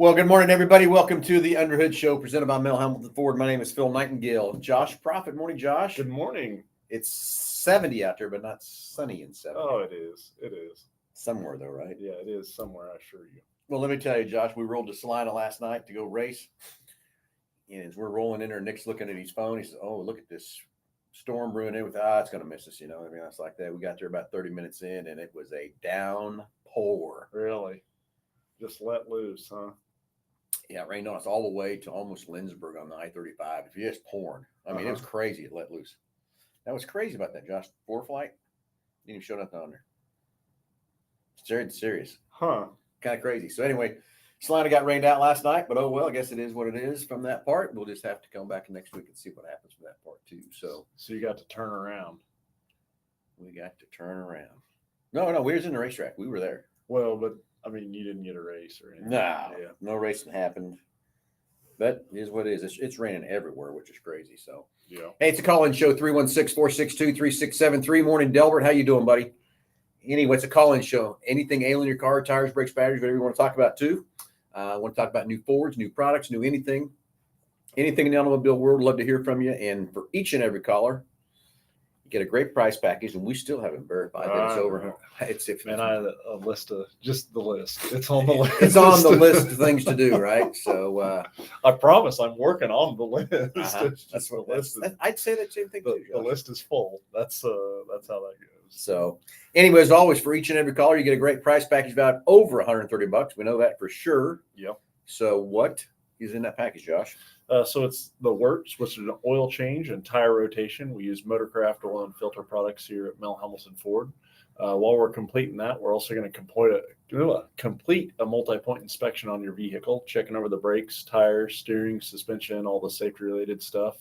Well, good morning, everybody. Welcome to the Underhood Show presented by Hambelton Ford. My name is Phil Nightingale. Josh Prophet. Morning, Josh. Good morning. It's 70 out there, but not sunny in 70. Oh, it is. It is. Somewhere, though, right? Yeah, it is somewhere, I assure you. Well, let me tell you, Josh, we rolled to Salina last night to go race. And as we're rolling in there, Nick's looking at his phone. He says, "Oh, look at this storm brewing in with, it's going to miss us." You know, I mean, that's like that. We got there about 30 minutes in, and it was a downpour. Really? Just let loose, huh? Yeah, it rained on us all the way to almost Lindsborg on the I-35. If you're just pouring. I mean, It was crazy. It let loose. That was crazy about that, Josh. Four flight, didn't even show nothing on there. It's serious. Huh. Kind of crazy. So anyway, Salina got rained out last night, but oh well, I guess it is what it is from that part. We'll just have to come back next week and see what happens from that part too. So you got to turn around. We got to turn around. No, we was in the racetrack. We were there. Well, but I mean, you didn't get a race or anything. No racing happened. But it is what it is. It's raining everywhere, which is crazy. So yeah. Hey, it's a call-in show, 316-462-3673. Morning, Delbert. How you doing, buddy? Anyway, it's a call-in show. Anything ailing your car, tires, brakes, batteries, whatever you want to talk about too. I want to talk about new Fords, new products, new anything in the automobile world. Love to hear from you. And for each and every caller, you get a great price package, and we still haven't verified that it's over. Man, I have a list of just the list. It's on the list. It's on the list of things to do, right? So I promise I'm working on the list. That's what the list is. I'd say that same thing too. The list is full. That's how that goes. So anyway, as always, for each and every caller, you get a great price package valued over $130. We know that for sure. Yep. So what is in that package, Josh? So it's the works, which is an oil change and tire rotation. We use Motorcraft oil and filter products here at Hambelton Ford. While we're completing that, we're also going to complete a multi-point inspection on your vehicle, checking over the brakes, tires, steering, suspension, all the safety-related stuff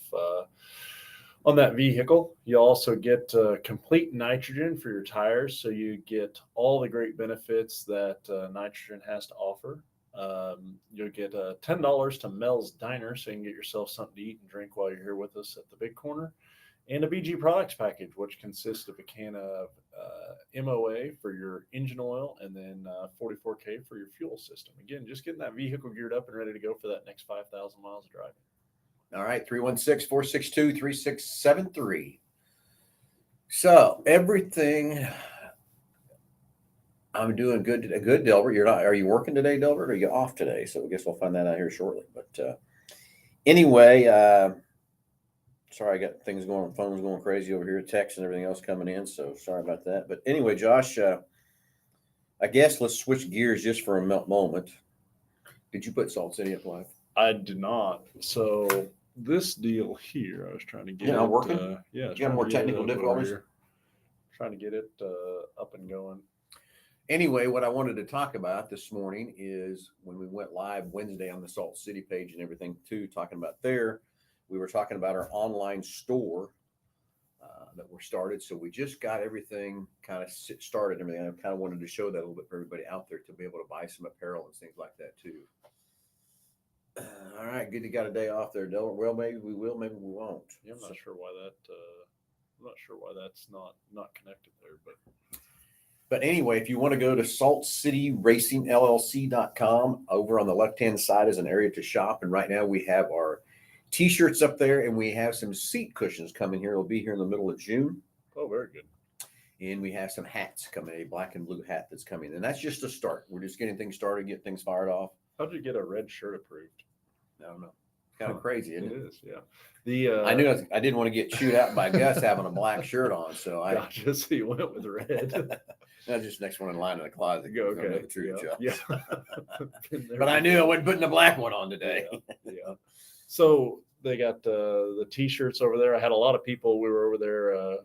on that vehicle. You also get complete nitrogen for your tires, so you get all the great benefits that nitrogen has to offer. You'll get $10 to Mel's Diner, so you can get yourself something to eat and drink while you're here with us at the Big Corner, and a BG products package, which consists of a can of MOA for your engine oil and then 44K for your fuel system. Again, just getting that vehicle geared up and ready to go for that next 5,000 miles of driving. All right, 316-462-3673. So everything. I'm doing good today. Good, Delbert. Are you working today, Delbert, or are you off today? So I guess we'll find that out here shortly. But anyway, sorry, I got things going, phone's going crazy over here, text and everything else coming in. So sorry about that. But anyway, Josh, I guess let's switch gears just for a moment. Did you put Salt City up live? I did not. So this deal here, I was trying to get it. Working? You got more technical difficulties? Trying to get it up and going. Anyway, what I wanted to talk about this morning is when we went live Wednesday on the Salt City page and everything too, talking about there, we were talking about our online store that we're started. So we just got everything kind of started and everything. I kind of wanted to show that a little bit for everybody out there to be able to buy some apparel and things like that too. All right, good. You got a day off there, Delbert. Well, maybe we will, maybe we won't. Yeah, I'm not sure why that's not connected there, But anyway, if you want to go to saltcityracingllc.com, over on the left-hand side is an area to shop. And right now we have our T-shirts up there, and we have some seat cushions coming here. It'll be here in the middle of June. Oh, very good. And we have some hats coming, a black and blue hat that's coming. And that's just a start. We're just getting things started, get things fired off. How did you get a red shirt approved? I don't know. It's kind of crazy, isn't it? It is, yeah. I knew I didn't want to get chewed out by Gus having a black shirt on, so I just so you went with red. That's just next one in line in the closet. Go, okay. The truth, yeah. But I knew I wasn't putting the black one on today. Yeah. So they got the T-shirts over there. I had a lot of people. We were over there.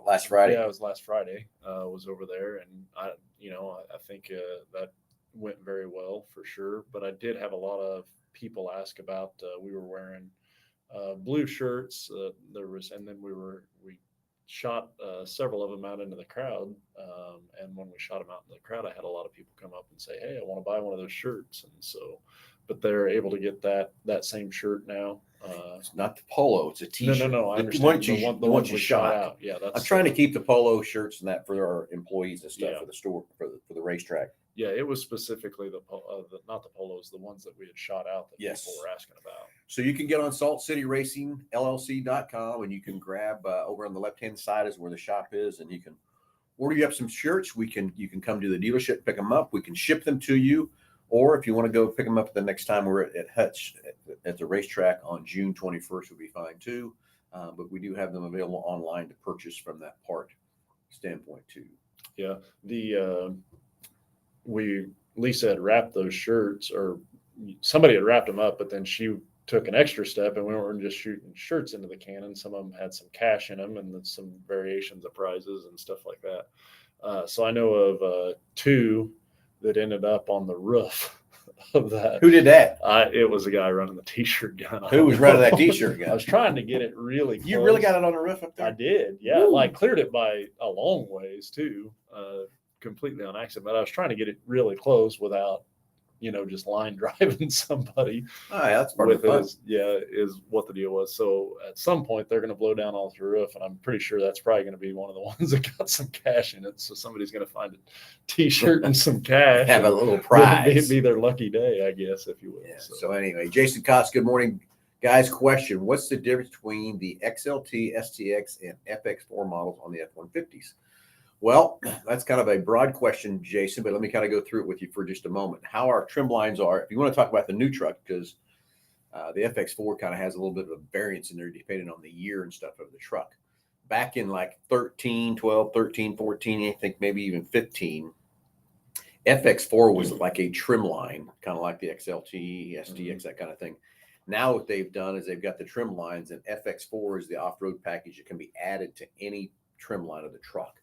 Last Friday. Yeah, it was last Friday. Was over there, and I think that went very well for sure. But I did have a lot of people ask about. We were wearing blue shirts. And then we shot several of them out into the crowd. And when we shot them out into the crowd, I had a lot of people come up and say, "Hey, I want to buy one of those shirts." And so, but they're able to get that same shirt now. It's not the polo; it's a T-shirt. No. I understand The one you shot out. Yeah, I'm trying to keep the polo shirts and that for our employees and stuff for the store for the racetrack. Yeah, it was specifically not the polos, the ones that we had shot out that Yes. people were asking about. So you can get on saltcityracingllc.com and you can grab over on the left-hand side is where the shop is, and you can order you up some shirts. You can come to the dealership, pick them up. We can ship them to you. Or if you want to go pick them up the next time we're at Hutch at the racetrack on June 21st would be fine too. But we do have them available online to purchase from that part standpoint too. Yeah. Lisa had wrapped those shirts, or somebody had wrapped them up, but then she took an extra step and we weren't just shooting shirts into the cannon. Some of them had some cash in them and some variations of prizes and stuff like that. So I know of two that ended up on the roof of that. Who did that? It was a guy running the t-shirt gun. Who was running that t-shirt gun? I was trying to get it really close. You really got it on the roof up there? I did. Yeah. Woo. Like cleared it by a long ways too. Completely on accident, but I was trying to get it really close without, just line driving somebody. Oh, yeah, that's part of the fun. Is what the deal was. So at some point they're going to blow down all the roof, and I'm pretty sure that's probably going to be one of the ones that got some cash in it. So somebody's going to find a t-shirt and some cash. Have a little prize. It'd be their lucky day, I guess, if you will. Yeah. So anyway, Jason Cox, good morning. Guys, question: what's the difference between the XLT, STX, and FX4 models on the F-150s? Well, that's kind of a broad question, Jason, but let me kind of go through it with you for just a moment. How our trim lines are, if you want to talk about the new truck, because the FX4 kind of has a little bit of a variance in there depending on the year and stuff of the truck. Back in like 13, 12, 13, 14, I think maybe even 15, FX4 was like a trim line, kind of like the XLT, STX, that kind of thing. Now what they've done is they've got the trim lines, and FX4 is the off-road package that can be added to any trim line of the truck.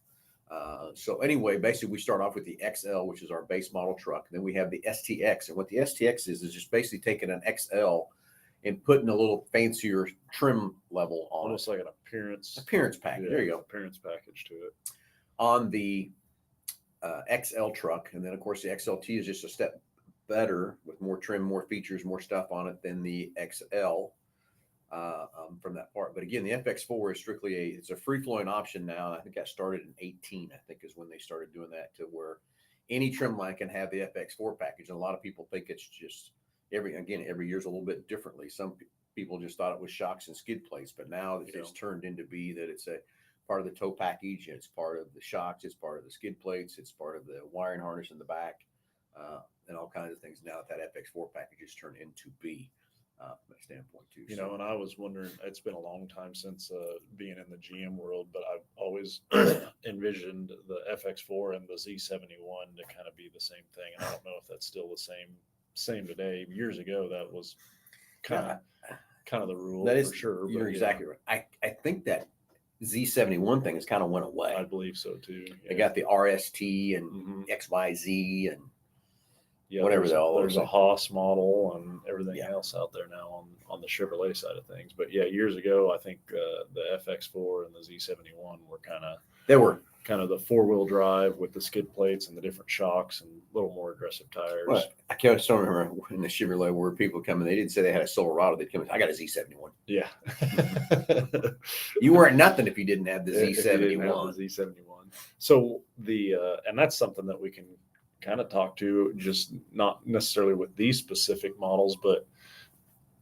So anyway, basically we start off with the XL, which is our base model truck. Then we have the STX, and what the STX is just basically taking an XL and putting a little fancier trim level on almost it. Like an appearance package. Yeah, there you go. Appearance package to it. On the XL truck, and then of course the XLT is just a step better with more trim, more features, more stuff on it than the XL. From that part. But again, the FX4 is strictly it's a free-flowing option now. I think that started in 18, I think is when they started doing that, to where any trim line can have the FX4 package. And a lot of people think it's just every year's a little bit differently. Some people just thought it was shocks and skid plates, but now it's turned into be that it's a part of the tow package. It's part of the shocks. It's part of the skid plates. It's part of the wiring harness in the back, and all kinds of things. Now that FX4 package is turned into be. From that standpoint too. And I was wondering, it's been a long time since being in the GM world, but I've always envisioned the FX4 and the Z71 to kind of be the same thing. And I don't know if that's still the same today. Years ago, that was kind of the rule. That is for sure. You're exactly right. I think that Z71 thing has kind of went away. I believe so too. Yeah. They got the RST and XYZ and whatever there's a Haas model and everything else out there now on the Chevrolet side of things. But years ago, I think the FX4 and the Z71 were kind of the four-wheel drive with the skid plates and the different shocks and a little more aggressive tires. Well, I can't still remember in the Chevrolet where people come in, they didn't say they had a Silverado. They'd come in, I got a Z71. Yeah. You weren't nothing if you didn't have the Z71. Didn't have the Z71. So and that's something that we can kind of talk to, just not necessarily with these specific models, but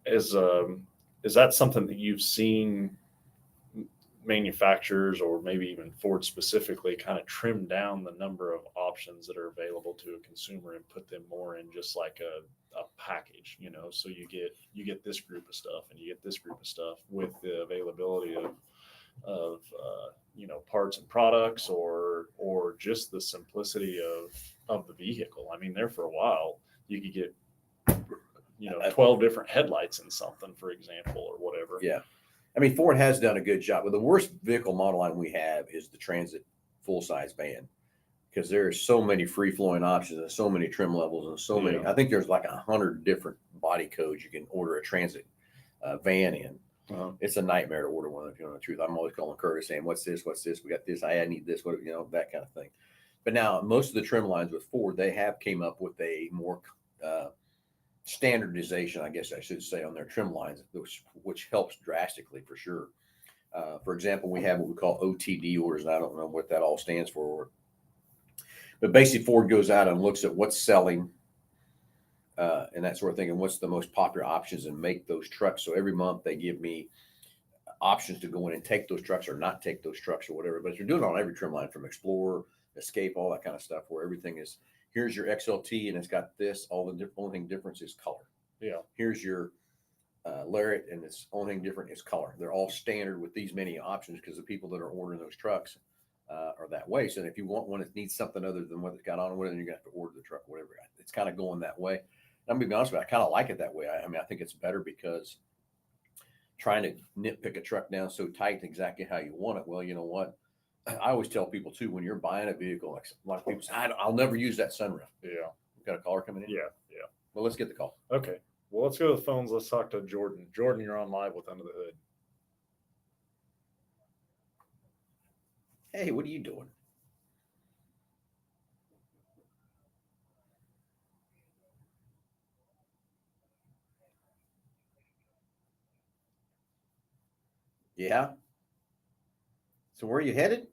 is that something that you've seen manufacturers or maybe even Ford specifically kind of trim down the number of options that are available to a consumer and put them more in just like a package, so you get this group of stuff and you get this group of stuff with the availability of parts and products or just the simplicity of the vehicle. I mean, there for a while you could get 12 different headlights in something, for example, or whatever. Yeah. I mean, Ford has done a good job. But the worst vehicle model line we have is the Transit full-size van, because there's so many free-flowing options and so many trim levels and so many. I think there's like 100 different body codes you can order a Transit van in. Uh-huh. It's a nightmare to order one, if you know the truth. I'm always calling Curtis saying, what's this? We got this. I need this. That kind of thing. But now most of the trim lines with Ford, they have came up with a more standardization, I guess I should say, on their trim lines, which helps drastically for sure. For example, we have what we call OTD orders, and I don't know what that all stands for. But basically, Ford goes out and looks at what's selling and that sort of thing, and what's the most popular options, and make those trucks. So every month they give me options to go in and take those trucks or not take those trucks or whatever. But you're doing it on every trim line, from Explorer, Escape, all that kind of stuff, where everything is, here's your XLT and it's got this. All the only thing difference is color. Yeah. Here's your Lariat, and it's only thing different is color. They're all standard with these many options because the people that are ordering those trucks are that way. So if you want one that needs something other than what it's got on, then you're gonna have to order the truck, whatever. It's kind of going that way. I'm gonna be honest with you, I kind of like it that way. I mean, I think it's better, because trying to nitpick a truck down so tight exactly how you want it. Well, you know what? I always tell people too, when you're buying a vehicle, like a lot of people say, I'll never use that sunroof. Yeah. Got a caller coming in? Yeah. Well, let's get the call. Okay. Well, let's go to the phones. Let's talk to Jordan. Jordan, you're on live with Under the Hood. Hey, what are you doing? Yeah. So where are you headed?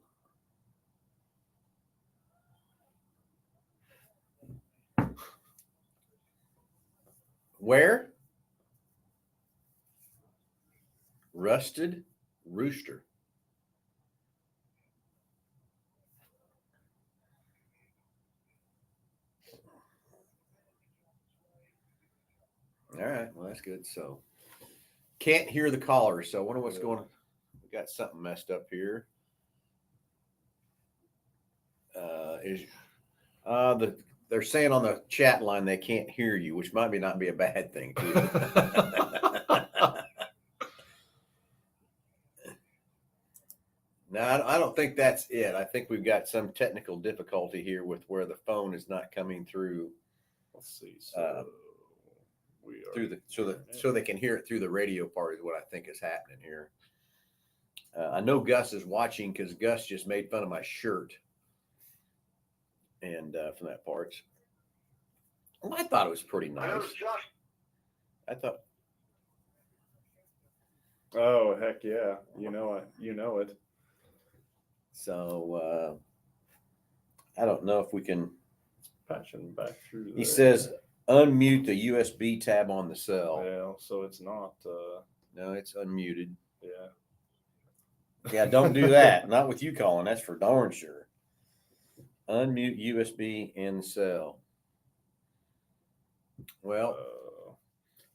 Where? Rusted Rooster. All right. Well, that's good. So can't hear the caller. So I wonder what's going on. We got something messed up here. They're saying on the chat line they can't hear you, which might not be a bad thing too. No, I don't think that's it. I think we've got some technical difficulty here with where the phone is not coming through. Let's see. So we are through so they can hear it through the radio part is what I think is happening here. I know Gus is watching, because Gus just made fun of my shirt, and from that part, well, I thought it was pretty nice. I thought. Oh, heck yeah! You know it. You know it. So I don't know if we can. Patching back through. He says unmute the USB tab on the cell. Well, so it's not. No, it's unmuted. Yeah. Yeah, don't do that. Not with you calling. That's for darn sure. Unmute USB in cell. Well,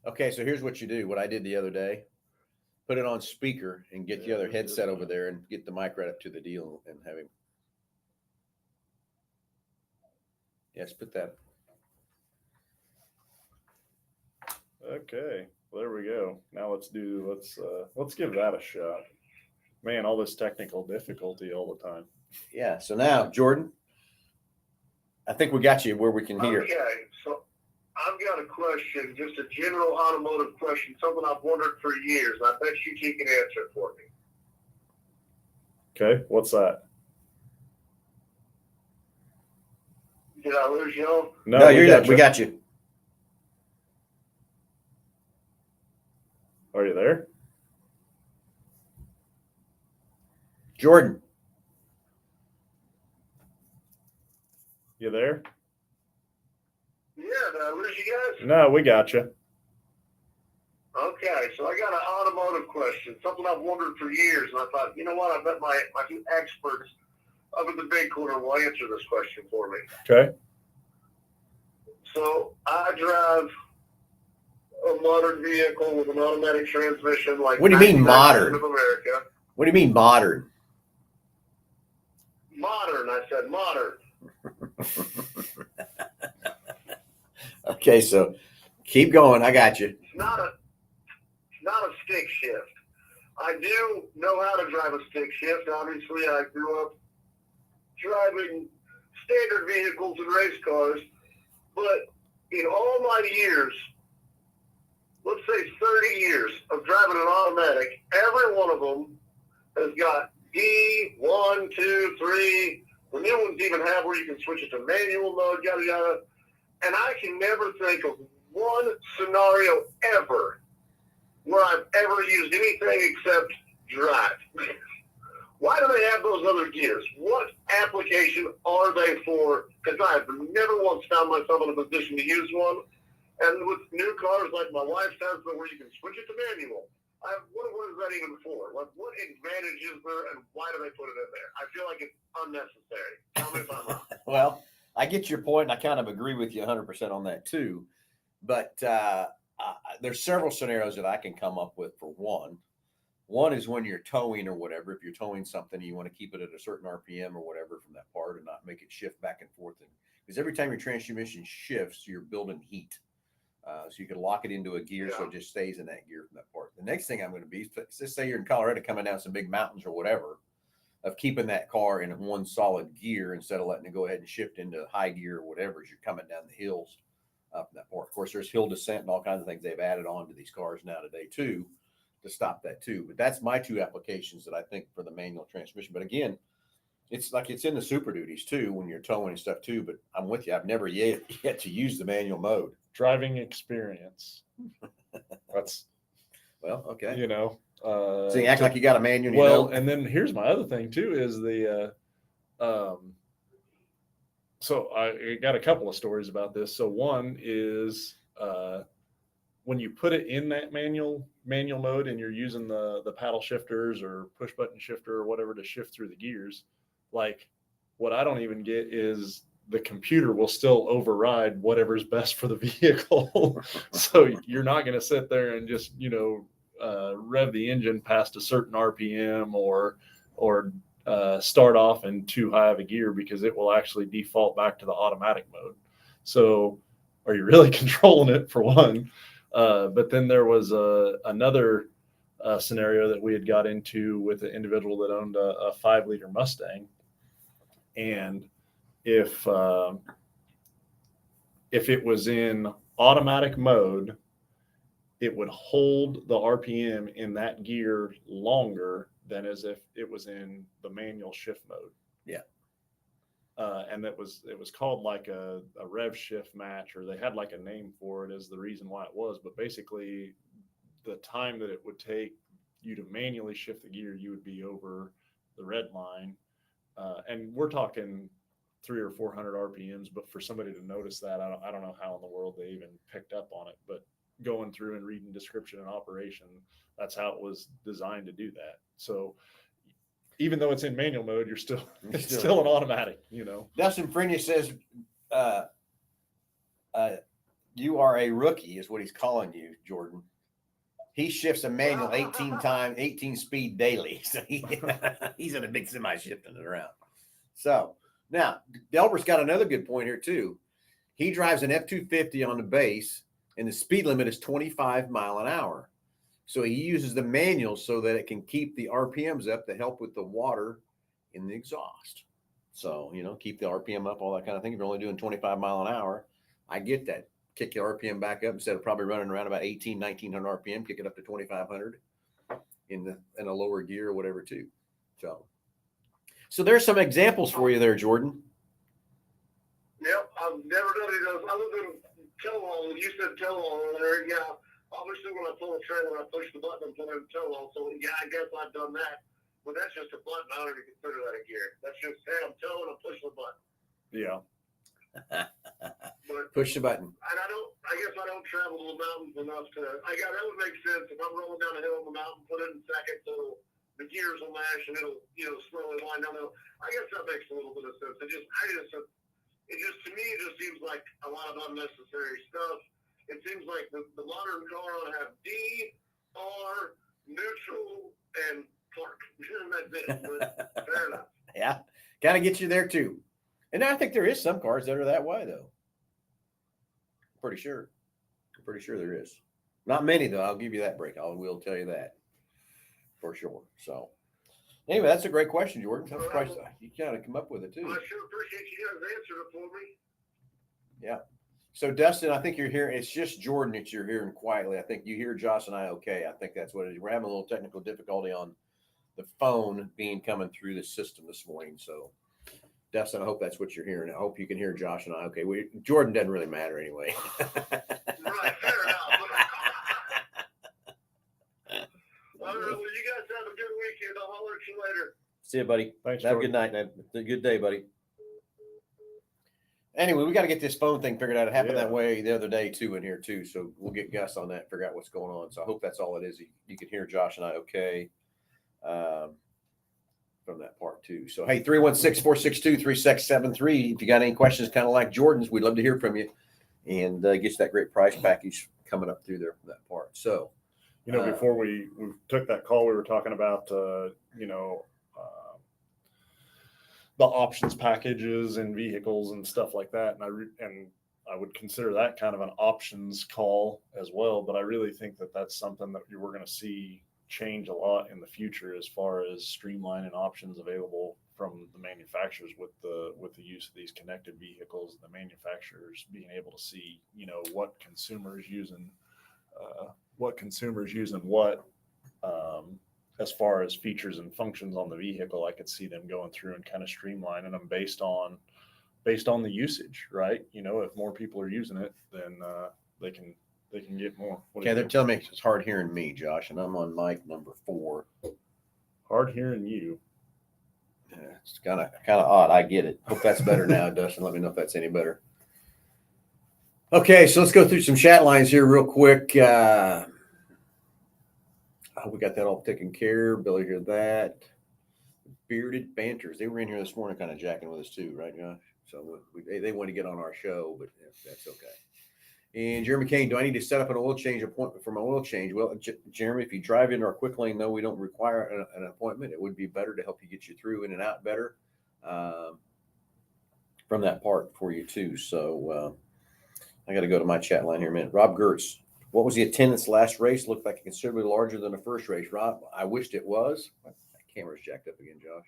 okay, so here's what you do. What I did the other day. Put it on speaker and get the other headset over there and get the mic right up to the deal and have him. Yes, put that. Okay, well, there we go. Now let's give that a shot. Man, all this technical difficulty all the time. Yeah. So now, Jordan, I think we got you where we can hear. Okay, so I've got a question, just a general automotive question, something I've wondered for years. I bet you can answer it for me. Okay, what's that? Did I lose you? No, we got you. Are you there? Jordan. You there? Yeah, did I lose you guys? No, we got you. Okay, so I got an automotive question, something I've wondered for years, and I thought, you know what, I bet my two experts up at the big corner will answer this question for me. Okay. So I drive a modern vehicle with an automatic transmission. Like, what do you mean modern? Of America. What do you mean modern? Modern, I said modern. Okay, so keep going. I got you. It's not a stick shift. I do know how to drive a stick shift. Obviously, I grew up driving standard vehicles and race cars. But in all my years, let's say 30 years of driving an automatic, every one of them has got D1, 2, 3. The new ones even have where you can switch it to manual mode, yada, yada. And I can never think of one scenario ever where I've ever used anything except drive. Why do they have those other gears? What application are they for? Because I've never once found myself in a position to use one. And with new cars like my wife's has, where you can switch it to manual, what is that even for? Like, what advantage is there, and why do they put it in there? I feel like it's unnecessary. Tell me if I'm wrong. Well, I get your point, and I kind of agree with you 100% on that too. But there's several scenarios that I can come up with for one. One is when you're towing or whatever. If you're towing something, you want to keep it at a certain RPM or whatever from that part, and not make it shift back and forth. Because every time your transmission shifts, you're building heat. So you can lock it into a gear so it just stays in that gear from that part. The next thing I'm going to be, let's say you're in Colorado coming down some big mountains or whatever, of keeping that car in one solid gear instead of letting it go ahead and shift into high gear or whatever as you're coming down the hills up in that part. Of course, there's hill descent and all kinds of things they've added on to these cars now today too to stop that too. But that's my two applications that I think for the manual transmission. But again, it's like it's in the Super Duties too when you're towing and stuff too. But I'm with you. I've never yet to use the manual mode. Driving experience. That's well, okay. You know, so you act like you got a manual. Well, and then here's my other thing too is the so I got a couple of stories about this. So one is when you put it in that manual mode and you're using the paddle shifters or push button shifter or whatever to shift through the gears, like what I don't even get is the computer will still override whatever's best for the vehicle. So you're not going to sit there and just, rev the engine past a certain RPM or start off in too high of a gear because it will actually default back to the automatic mode. So are you really controlling it for one? But then there was another scenario that we had got into with an individual that owned a 5-liter Mustang. And if it was in automatic mode, it would hold the RPM in that gear longer than as if it was in the manual shift mode. Yeah. And it was called like a rev shift match, or they had like a name for it as the reason why it was. But basically the time that it would take you to manually shift the gear, you would be over the red line. And we're talking 300 or 400 RPMs, but for somebody to notice that, I don't know how in the world they even picked up on it, but going through and reading description and operation, that's how it was designed to do that. So even though it's in manual mode, you're still an automatic, Dustin Frenius says, you are a rookie is what he's calling you, Jordan. He shifts a manual 18 speed daily. So he's in a big semi shifting it around. So now Delbert's got another good point here too. He drives an F-250 on the base and the speed limit is 25 mile an hour. So he uses the manual so that it can keep the RPMs up to help with the water in the exhaust. So, keep the RPM up, all that kind of thing. If you're only doing 25 mile an hour, I get that. Kick your RPM back up instead of probably running around about 1900 RPM, kick it up to 2500 in a lower gear or whatever too. So there's some examples for you there, Jordan. Yep, I've never done any of those other than tell-all. You said tell-all earlier. Yeah, obviously when I pull a trailer, I push the button and put in tell-all. So yeah, I guess I've done that. But that's just a button. I don't even consider that a gear. That's just, hey, I'm towing, I'm pushing the button. Yeah. But, push the button. And I guess I don't travel to the mountains enough that would make sense if I'm rolling down a hill on the mountain, put it in second, so the gears will mash and it'll, slowly wind down. I guess that makes a little bit of sense. To me, it just seems like a lot of unnecessary stuff. It seems like the modern car ought to have D, R, neutral, and park. That's it. But fair enough. Yeah, got to get you there too. And I think there is some cars that are that way, though. Pretty sure there is. Not many, though. I'll give you that break. I will tell you that for sure. So, anyway, that's a great question, Jordan. I'm surprised you kind of come up with it too. I sure appreciate you guys answering it for me. Yeah. So, Dustin, I think you're hearing. It's just Jordan that you're hearing quietly. I think you hear Josh and I okay. I think that's what it is. We're having a little technical difficulty on the phone coming through the system this morning. So, Dustin, I hope that's what you're hearing. I hope you can hear Josh and I okay. Jordan doesn't really matter anyway. Right, fair enough. All right, well, you guys have a good weekend. I'll holler at you later. See you, buddy. Thanks, Have a Jordan. good night. Have a good day, buddy. Anyway, we got to get this phone thing figured out. It happened that way the other day too in here too. So we'll get Gus on that, figure out what's going on. So I hope that's all it is. You can hear Josh and I okay from that part too. So hey, 316-462-3673. If you got any questions, kind of like Jordan's, we'd love to hear from you and get you that great price package coming up through there from that part. So Before we took that call, we were talking about the options packages and vehicles and stuff like that, and I would consider that kind of an options call as well. But I really think that that's something that we're going to see change a lot in the future as far as streamlining options available from the manufacturers with the use of these connected vehicles. The manufacturers being able to see what consumers using what as far as features and functions on the vehicle. I could see them going through and kind of streamlining them based on the usage, right? If more people are using it, then they can get more. okay, they're telling me it's hard hearing me, Josh, and I'm on mic number 4. Hard hearing you. Yeah, it's kind of odd. I get it. Hope that's better now, Dustin. Let me know if that's any better. Okay, so let's go through some chat lines here real quick. We got that all taken care of. Billy heard that. Bearded Banters. They were in here this morning kind of jacking with us too, right, Josh? So they want to get on our show, but that's okay. And Jeremy Kane, do I need to set up an oil change appointment for my oil change? Well, Jeremy, if you drive into our quick lane, no, we don't require an appointment. It would be better to help you get you through in and out better from that part for you too. So I got to go to my chat line here in a minute. Rob Gertz. What was the attendance last race? Looked like considerably larger than the first race. Rob, I wished it was. My camera's jacked up again, Josh.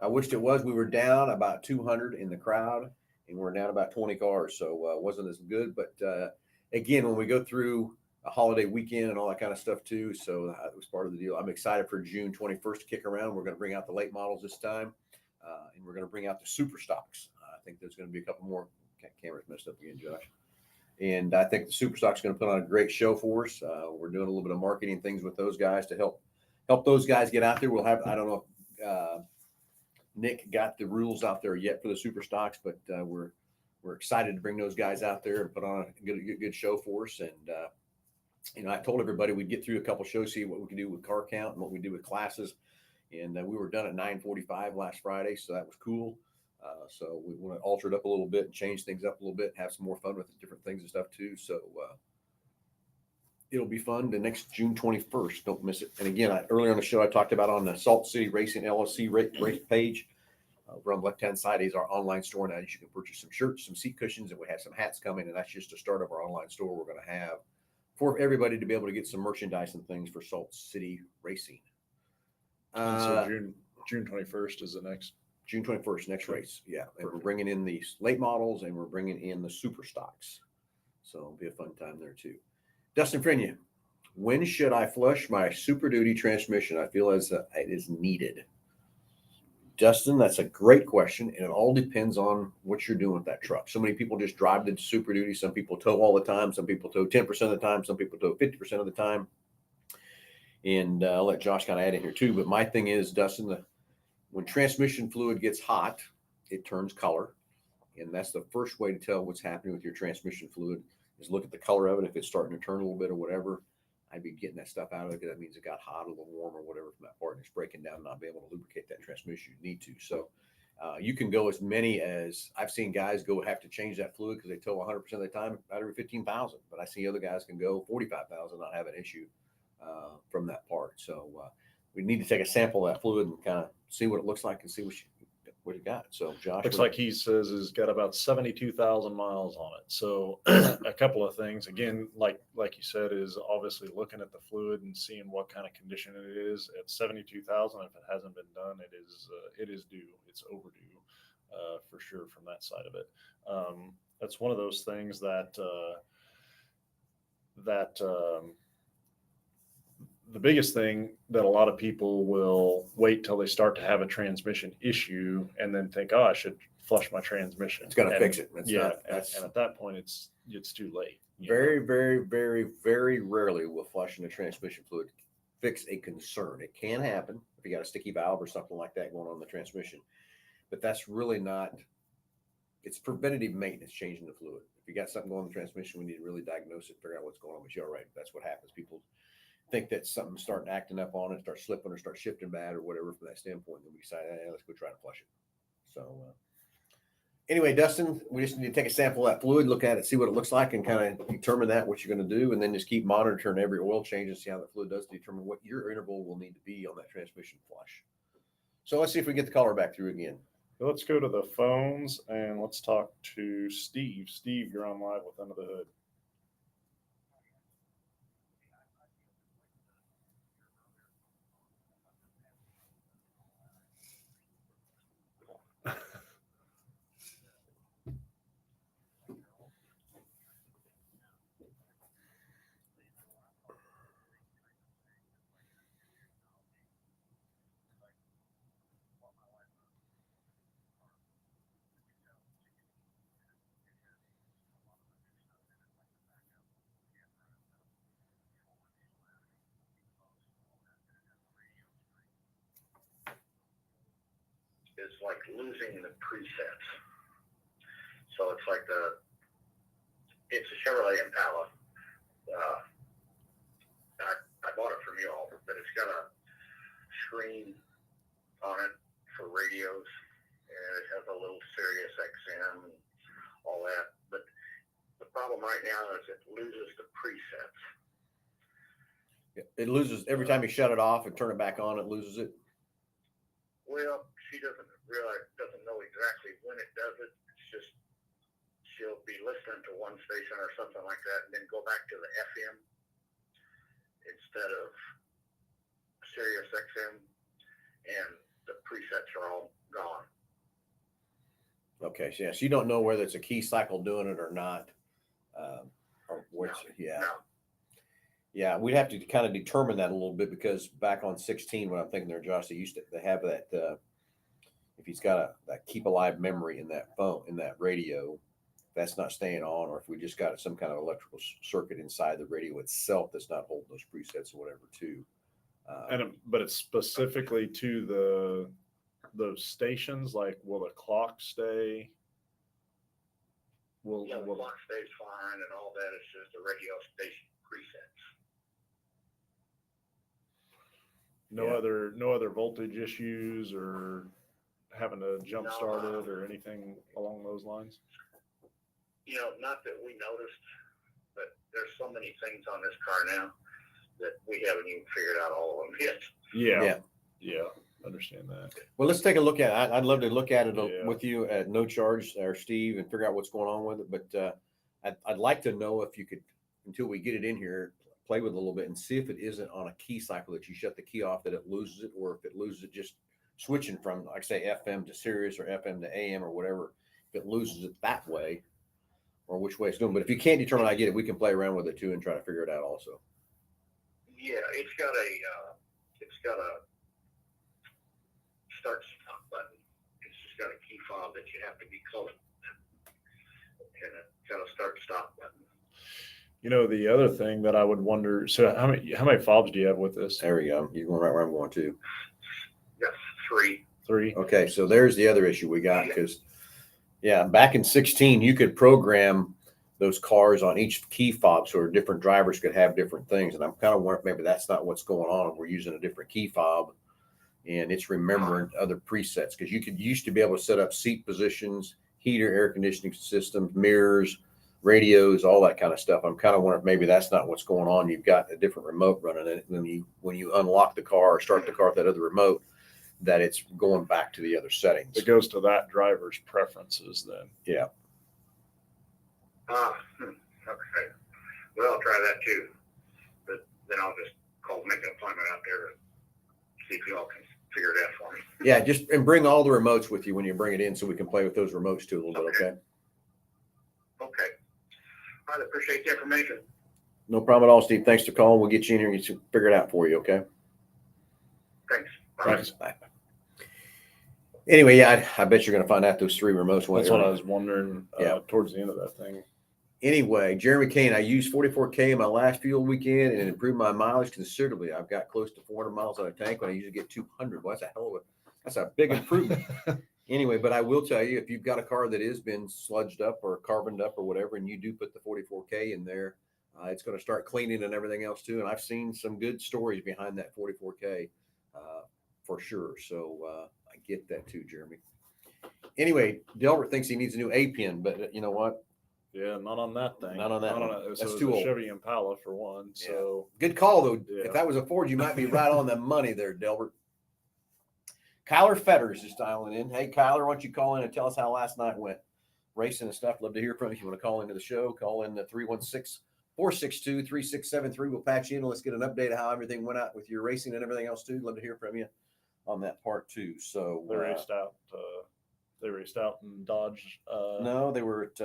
I wished it was. We were down about 200 in the crowd, and we're down about 20 cars. So it wasn't as good. But again, when we go through a holiday weekend and all that kind of stuff too, so it was part of the deal. I'm excited for June 21st to kick around. We're going to bring out the late models this time, and we're going to bring out the super stocks. I think there's going to be a couple more. Camera's messed up again, Josh. And I think the Super Stock's going to put on a great show for us. We're doing a little bit of marketing things with those guys to help those guys get out there. We'll have, I don't know if Nick got the rules out there yet for the Super Stocks, but we're excited to bring those guys out there and put on a good show for us. And I told everybody we'd get through a couple shows, see what we can do with car count and what we do with classes. And we were done at 9:45 last Friday, so that was cool. So we want to alter it up a little bit and change things up a little bit, have some more fun with different things and stuff too. So it'll be fun the next June 21st. Don't miss it. And again, earlier on the show, I talked about on the Salt City Racing LLC race page. Over on the left-hand side is our online store now. You can purchase some shirts, some seat cushions, and we have some hats coming. And that's just the start of our online store we're going to have for everybody to be able to get some merchandise and things for Salt City Racing. So June 21st is the next. June 21st, next race. Yeah. And we're bringing in these late models and we're bringing in the super stocks. So it'll be a fun time there too. Dustin Frenia, when should I flush my Super Duty transmission? I feel as it is needed. Dustin, that's a great question. And it all depends on what you're doing with that truck. So many people just drive the Super Duty. Some people tow all the time. Some people tow 10% of the time. Some people tow 50% of the time. And I'll let Josh kind of add in here too. But my thing is, Dustin, when transmission fluid gets hot, it turns color. And that's the first way to tell what's happening with your transmission fluid is look at the color of it. If it's starting to turn a little bit or whatever, I'd be getting that stuff out of it because that means it got hot, a little warm or whatever from that part, and it's breaking down and not be able to lubricate that transmission you need to. So you can go as many as I've seen guys go have to change that fluid because they tow 100% of the time out every 15,000. But I see other guys can go 45,000 not have an issue from that part. So we need to take a sample of that fluid and kind of see what it looks like and see what you got. So Josh, looks like he says has got about 72,000 miles on it. So a couple of things again, like you said, is obviously looking at the fluid and seeing what kind of condition it is at 72,000. If it hasn't been done, it is due. It's overdue for sure from that side of it. That's one of those things that the biggest thing that a lot of people will wait till they start to have a transmission issue and then think, oh, I should flush my transmission. It's going to fix it. And at that point, it's too late. Very, very, very, very rarely will flushing the transmission fluid fix a concern. It can happen if you got a sticky valve or something like that going on in the transmission, but that's really not. It's preventative maintenance, changing the fluid. If you got something going in the transmission, we need to really diagnose it, figure out what's going on. But you're right. That's what happens. People think that something's starting acting up on it, start slipping or start shifting bad or whatever from that standpoint. Then we decide, let's go try to flush it. So anyway, Dustin, we just need to take a sample of that fluid, look at it, see what it looks like, and kind of determine what you're going to do. And then just keep monitoring every oil change and see how the fluid does to determine what your interval will need to be on that transmission flush. So let's see if we get the caller back through again. Let's go to the phones and let's talk to Steve. Steve, you're on live with Under the Hood. Is like losing the presets. So it's like it's a Chevrolet Impala. I bought it from you all, but it's got a screen on it for radios, and it has a little Sirius XM and all that. But the problem right now is it loses the presets. It loses every time you shut it off and turn it back on. It loses it. Well, she doesn't know exactly when it does it. It's just she'll be listening to one station or something like that, and then go back to the FM instead of Sirius XM, and the presets are all gone. Okay, so yes, you don't know whether it's a key cycle doing it or not, or which, No. Yeah, we'd have to kind of determine that a little bit, because back on 16, when I'm thinking there, Josh, they have that, if he's got that keep alive memory in that phone, in that radio, that's not staying on, or if we just got some kind of electrical circuit inside the radio itself that's not holding those presets or whatever too. But it's specifically to those stations, like will the clock stay? The clock stays fine and all that. It's just the radio station presets. No other voltage issues or having to jump start it or anything along those lines? Not that we noticed, but there's so many things on this car now that we haven't even figured out all of them yet. Yeah. Understand that. Well, let's take a look at it. I'd love to look at it with you at no charge, or Steve, and figure out what's going on with it. But I'd like to know if you could, until we get it in here, play with it a little bit and see if it isn't on a key cycle that you shut the key off, that it loses it, or if it loses it just switching from, like say, FM to Sirius or FM to AM or whatever, if it loses it that way, or which way it's doing. But if you can't determine, I get it. We can play around with it too and try to figure it out also. Yeah, it's got a start stop button. It's just got a key fob that you have to be close, and it's got a start stop button. The other thing that I would wonder, so how many fobs do you have with this? There we go. You're going right where I'm going to. Yes, 3. Okay, so there's the other issue we got, because back in 16 you could program those cars on each key fob, so different drivers could have different things. And I'm kind of wondering if maybe that's not what's going on. We're using a different key fob and it's remembering other presets, because you used to be able to set up seat positions, heater, air conditioning systems, mirrors, radios, all that kind of stuff. I'm kind of wondering if maybe that's not what's going on. You've got a different remote running it, and when you unlock the car or start the car with that other remote, that it's going back to the other settings. It goes to that driver's preferences then. Yeah. Okay. Well, I'll try that too. But then I'll just make an appointment out there and see if y'all can figure it out for me. Yeah, and bring all the remotes with you when you bring it in, so we can play with those remotes too a little bit, okay? Okay. I appreciate the information. No problem at all, Steve. Thanks for calling. We'll get you in here and get you figure it out for you, okay? Thanks. Bye. Thanks. Bye. Anyway, I bet you're going to find out those 3 remotes. That's what I was wondering towards the end of that thing. Anyway, Jeremy Kane, I used 44K in my last fuel weekend and it improved my mileage considerably. I've got close to 400 miles on a tank when I usually get 200. Well, that's a big improvement. Anyway, but I will tell you, if you've got a car that has been sludged up or carboned up or whatever, and you do put the 44K in there, it's going to start cleaning and everything else too. And I've seen some good stories behind that 44K for sure. So I get that too, Jeremy. Anyway, Delbert thinks he needs a new A pin, but you know what? Yeah, not on that thing. Not on that one. So That's it's too a old. Chevy Impala for one. So good call though. Yeah. If that was a Ford, you might be right on the money there, Delbert. Kyler Fetters is dialing in. Hey, Kyler, why don't you call in and tell us how last night went? Racing and stuff. Love to hear from you. If you want to call into the show, call in the 316-462-3673. We'll patch you in and let's get an update of how everything went out with your racing and everything else too. Love to hear from you on that part too. So they raced out. They raced out in Dodge. No, they were at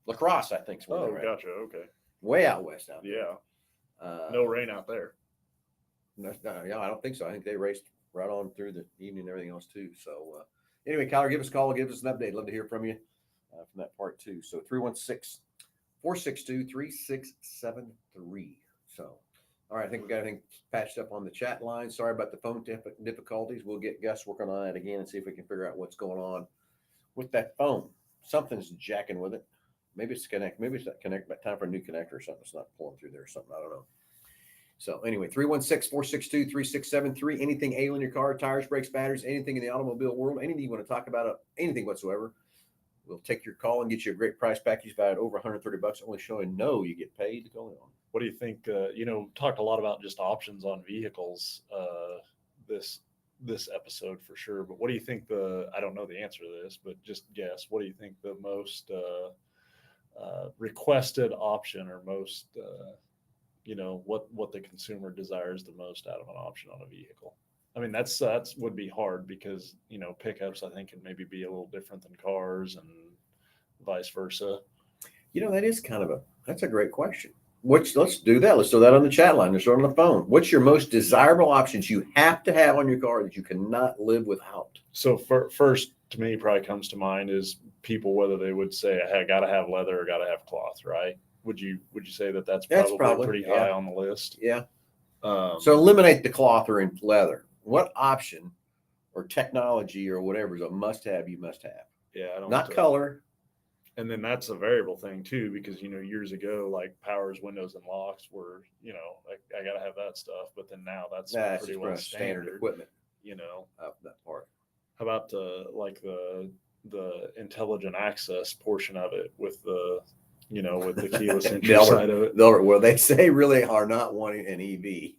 La Crosse, I think. Oh, gotcha. Okay. Way out west out there. Yeah. No rain out there. No, yeah, I don't think so. I think they raced right on through the evening and everything else too. So anyway, Kyler, give us a call. Give us an update. Love to hear from you from that part too. So 316-462-3673. So, all right, I think we got everything patched up on the chat line. Sorry about the phone difficulties. We'll get Gus working on that again and see if we can figure out what's going on with that phone. Something's jacking with it. Maybe it's connect. Maybe it's not connect. But time for a new connector or something. It's not pulling through there or something. I don't know. So anyway, 316-462-3673. Anything ailing your car, tires, brakes, batteries, anything in the automobile world, anything you want to talk about, anything whatsoever. We'll take your call and get you a great price package valued over $130. Only showing no, you get paid to go on. What do you think? Talked a lot about just options on vehicles this episode for sure. But what do you think I don't know the answer to this, but just guess. What do you think the most requested option or most what the consumer desires the most out of an option on a vehicle? I mean, that's would be hard because pickups I think can maybe be a little different than cars and vice versa. That is that's a great question. Let's do that. Let's throw that on the chat line. Let's throw it on the phone. What's your most desirable options you have to have on your car that you cannot live without? So first to me probably comes to mind is people whether they would say, hey, I got to have leather or got to have cloth, right? Would you say that's probably pretty high on the list? Yeah. So eliminate the cloth or in leather. What option or technology or whatever is a must-have you must have? Yeah, I don't not color. And then that's a variable thing too, because years ago, like powers, windows, and locks were, I got to have that stuff. But then now that's pretty well standard equipment. Of that part. How about like the intelligent access portion of it with the with the keyless entry side of it? Well, they say really are not wanting an EV.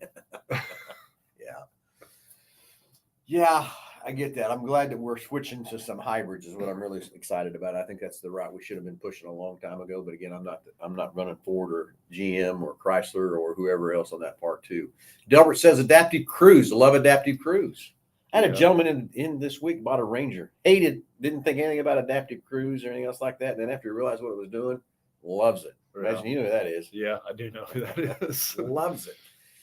Yeah, I get that. I'm glad that we're switching to some hybrids is what I'm really excited about. I think that's the route we should have been pushing a long time ago. But again, I'm not running Ford or GM or Chrysler or whoever else on that part too. Delbert says adaptive cruise. I love adaptive cruise. I had a gentleman in this week bought a Ranger. Didn't think anything about adaptive cruise or anything else like that. And then after he realized what it was doing, loves it. Imagine you know who that is. Yeah, I do know who that is. Loves it.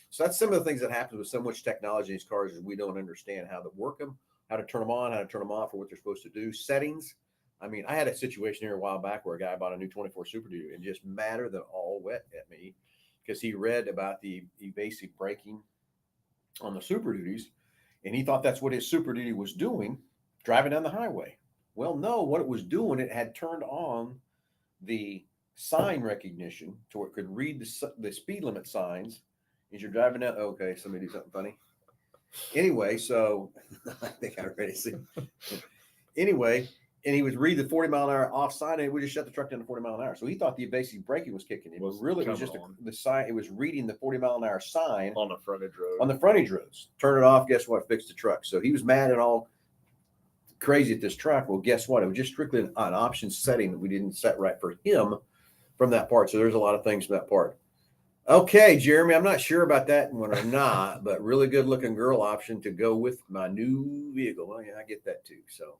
So that's some of the things that happen with so much technology in these cars is we don't understand how to work them, how to turn them on, how to turn them off, or what they're supposed to do. Settings. I mean, I had a situation here a while back where a guy bought a new 24 Super Duty and just madder than all wet at me because he read about the evasive braking on the Super Duties, and he thought that's what his Super Duty was doing, driving down the highway. Well, no, what it was doing, it had turned on the sign recognition to where it could read the speed limit signs as you're driving down. Okay, somebody do something funny. Anyway, so I think I already see. Anyway, and he would read the 40 mile an hour off sign, and it would just shut the truck down to 40 mile an hour. So he thought the evasive braking was kicking in. But really, it was just the sign. It was reading the 40 mile an hour sign on the frontage road. On the frontage roads. Turn it off. Guess what? Fixed the truck. So he was mad and all crazy at this truck. Well, guess what? It was just strictly an option setting that we didn't set right for him from that part. So there's a lot of things from that part. Okay, Jeremy, I'm not sure about that one or not, but really good looking girl option to go with my new vehicle. Well, yeah, I get that too. So,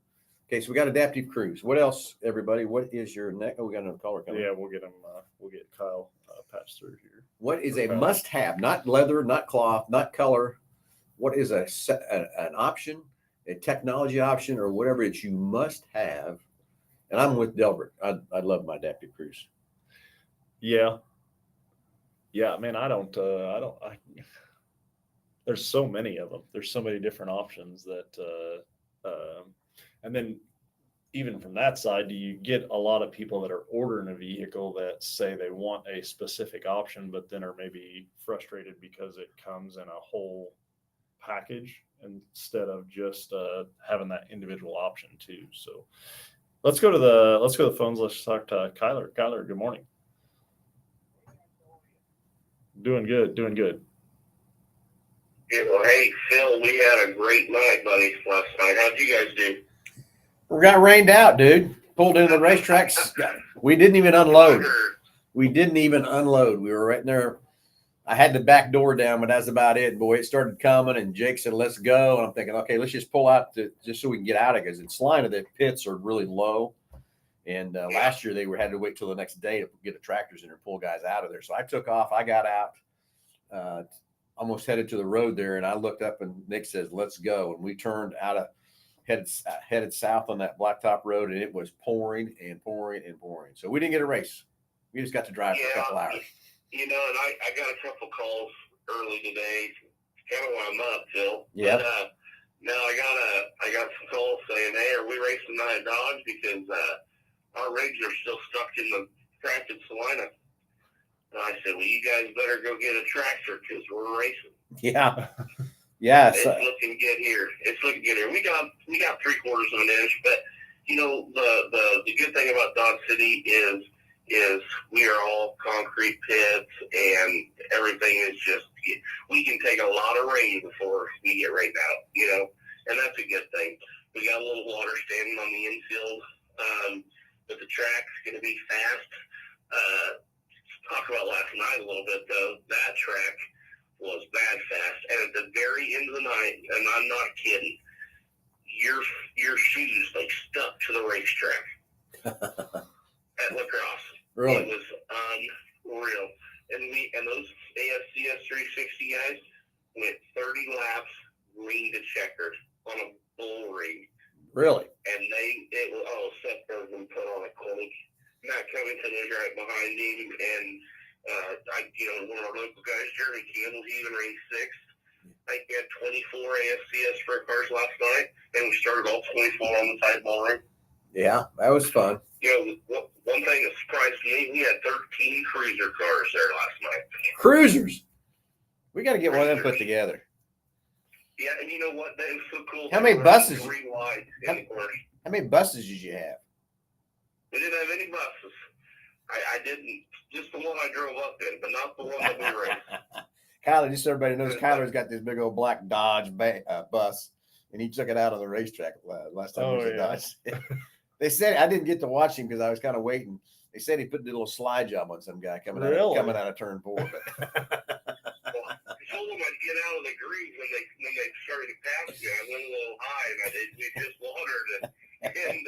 okay, so we got adaptive cruise. What else, everybody? What is your next? Oh, we got another caller coming. Yeah, we'll get him. We'll get Kyle patched through here. What is a must-have? Not leather, not cloth, not color. What is an option, a technology option, or whatever it's you must have And I'm with Delbert. I love my adaptive cruise. Yeah. Yeah, man, there's so many of them. There's so many different options that, and then even from that side, do you get a lot of people that are ordering a vehicle that say they want a specific option, but then are maybe frustrated because it comes in a whole package instead of just having that individual option too. So let's go to the phones. Let's talk to Kyler. Kyler, good morning. Doing good. Doing good. Yeah, well, hey, Phil, we had a great night, buddy, last night. How'd you guys do? We got rained out, dude. Pulled into the racetracks. We didn't even unload. We didn't even unload. We were right there. I had the back door down, but that's about it. Boy, it started coming, and Jake said, let's go. And I'm thinking, okay, let's just pull out just so we can get out of it, because it's line of the pits are really low. And last year, had to wait till the next day to get the tractors in and pull guys out of there. So I took off. I got out, almost headed to the road there, and I looked up, and Nick says, let's go. And we turned headed south on that blacktop road, and it was pouring and pouring and pouring. So we didn't get a race. We just got to drive for a couple hours. You know, and I got a couple calls early today, kind of when I'm up, Phil. Yeah. But, no, I got some calls saying, hey, are we racing tonight at Dodge? Because our rigs are still stuck in the crafted Salina. And I said, well, you guys better go get a tractor because we're racing. Yeah. Yeah. It's looking good here. It's looking good here. We got 3/4 of an inch, but you know, the good thing about Dodge City is we are all concrete pits, and everything is just, we can take a lot of rain before we get rained out, you know, and that's a good thing. We got a little water standing on the infield, but the track's going to be fast. Talk about last night a little bit, though. That track was bad fast, and at the very end of the night, and I'm not kidding, your shoes like stuck to the racetrack at La Crosse. Really? It was unreal. And those ASCS 360 guys went 30 laps green to checkered on a bull ring. Really? And Seth Bergman put on a clinic. Matt Covington was right behind him, and one of our local guys, Jeremy Campbell, he even raced sixth. I think we had 24 ASCS sprint cars last night, and we started all 24 on the sideball ring. Yeah, that was fun. You know, one thing that surprised me, we had 13 cruiser cars there last night. Cruisers. We got to get one of them put together. Yeah, and you know what? That was so cool. How many buses? How many buses did you have? We didn't have any buses. I didn't. Just the one I drove up in, but not the one that we raced. Kyler, just so everybody knows, Kyler's got this big old black Dodge bus, and he took it out on the racetrack last time he was at Dodge. They said, I didn't get to watch him because I was kind of waiting. They said he put a little slide job on some guy coming out of turn 4. But I told him I'd get out of the groove when they started to pass me. I went a little high, and we just watered it. And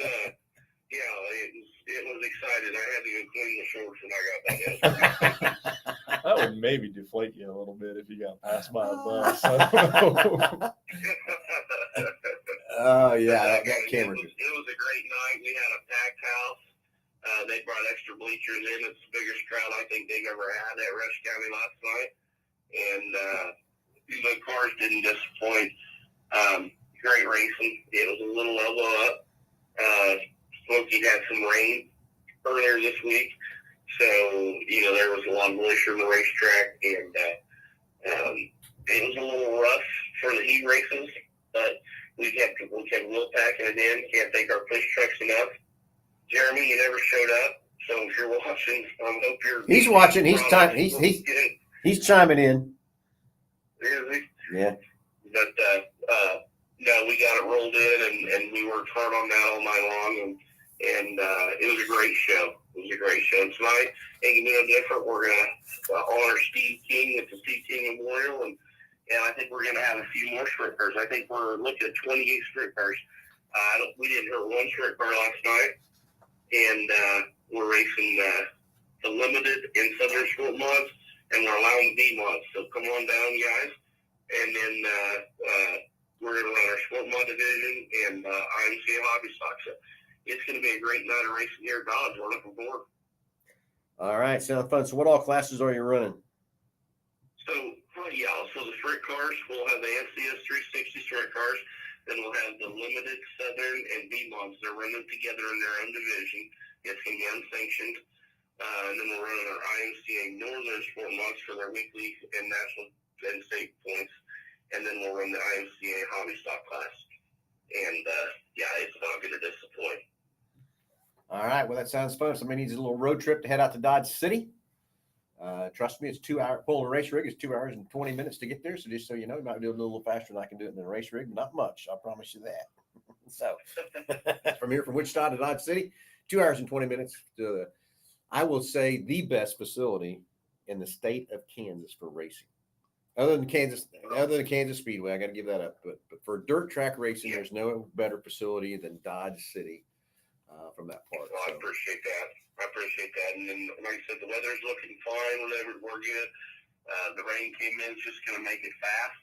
it was exciting. I had to go clean the shorts when I got back. That would maybe deflate you a little bit if you got passed by a bus. Oh, yeah, that camera. It was a great night. We had a packed house. They brought extra bleachers in. It's the biggest crowd I think they've ever had at Rush County last night. And the cars didn't disappoint. Great racing. It was a little level up. Smokey had some rain earlier this week. So, there was a lot of moisture in the racetrack. And it was a little rough for the heat races. But we kept wheel packing it in. Can't thank our push trucks enough. Jeremy, you never showed up, so if you're watching, I hope you're. He's watching. He's chiming in. Is he? Yeah. But no, we got it rolled in, and we worked hard on that all night long, and it was a great show. It was a great show. Tonight ain't gonna be no different. We're gonna honor Steve King at the Steve King Memorial, and I think we're going to have a few more sprint cars. I think we're looking at 28 sprint cars. We didn't hurt one sprint car last night, and we're racing the limited in Southern Sport months, and we're allowing the B months. So come on down, guys, and then we're going to run our Sport mod division and IMC Hobby Stock. So it's going to be a great night of racing here at Dodge. We're looking forward. All right, sounds fun. So what all classes are you running? So the sprint cars, we'll have the NCS 360 sprint cars. Then we'll have the limited Southern and V-Mods. They're running together in their own division. It's going to be unsanctioned. And then we're running our IMCA Northern Sport Mods for their weekly and national and state points. And then we'll run the IMCA Hobby Stock class. And, it's not going to disappoint. All right, well, that sounds fun. Somebody needs a little road trip to head out to Dodge City. Trust me, it's 2 hour pulling a race rig. It's 2 hours and 20 minutes to get there. So just so you know, you might do it a little faster than I can do it in a race rig, but not much. I promise you that. So from here, from Wichita to Dodge City, 2 hours and 20 minutes to, I will say, the best facility in the state of Kansas for racing. Other than Kansas Speedway, I got to give that up. But for dirt track racing, there's no better facility than Dodge City from that part. Well, I appreciate that. And then, like I said, the weather's looking fine. We're good. The rain came in. It's just going to make it fast.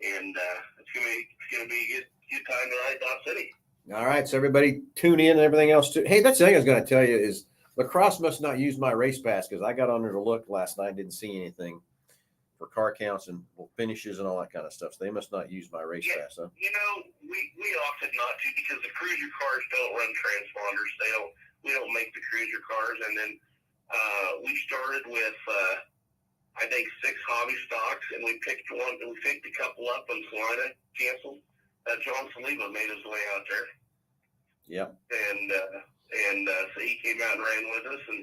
And it's going to be a good time to ride Dodge City. All right. So everybody tune in and everything else too. Hey, that's the thing I was going to tell you is lacrosse must not use my race pass because I got on there to look last night. Didn't see anything for car counts and finishes and all that kind of stuff. So they must not use my race pass, huh? You know, we opted not to because the cruiser cars don't run transponders. We don't make the cruiser cars. And then we started with, I think, 6 hobby stocks, and we picked a couple up when Salina canceled. John Saliba made his way out there. Yep. And so he came out and ran with us. And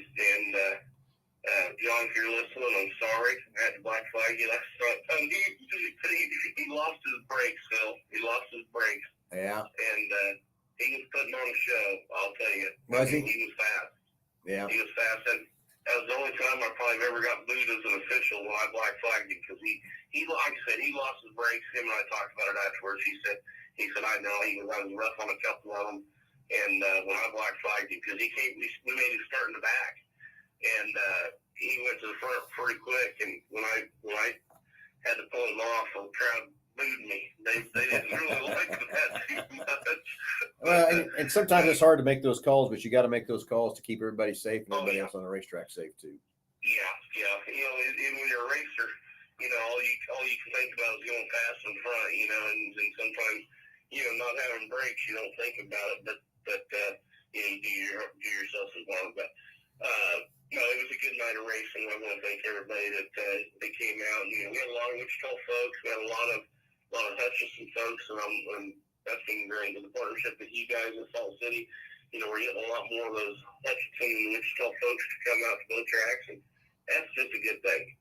John, if you're listening, I'm sorry. I had to black flag you last time. He lost his brakes, Phil. He lost his brakes. Yeah. And he was putting on a show, I'll tell you. Was he? He was fast. Yeah. He was fast. And that was the only time I probably ever got booed as an official when I black flagged him because he like I said, he lost his brakes. Him and I talked about it afterwards. He said, I know I was rough on a couple of them. And when I black flagged him, because we made him start in the back. And he went to the front pretty quick. And when I had to pull him off, the crowd booed me. They didn't really like that too much. Well, and sometimes it's hard to make those calls, but you got to make those calls to keep everybody safe and everybody else on the racetrack safe too. Yeah. You know, when you're a racer, you know, all you can think about is going fast in front. You know, and sometimes, you know, not having brakes, you don't think about it, but you know, you do yourself some harm. But no, it was a good night of racing. I want to thank everybody that came out. And, you know, we had a lot of Wichita folks. We had a lot of Hutchinson folks, and that's been great. And the partnership with you guys in Salt City, you know, we're getting a lot more of those Hutchinson and Wichita folks to come out to both tracks, and that's just a good thing.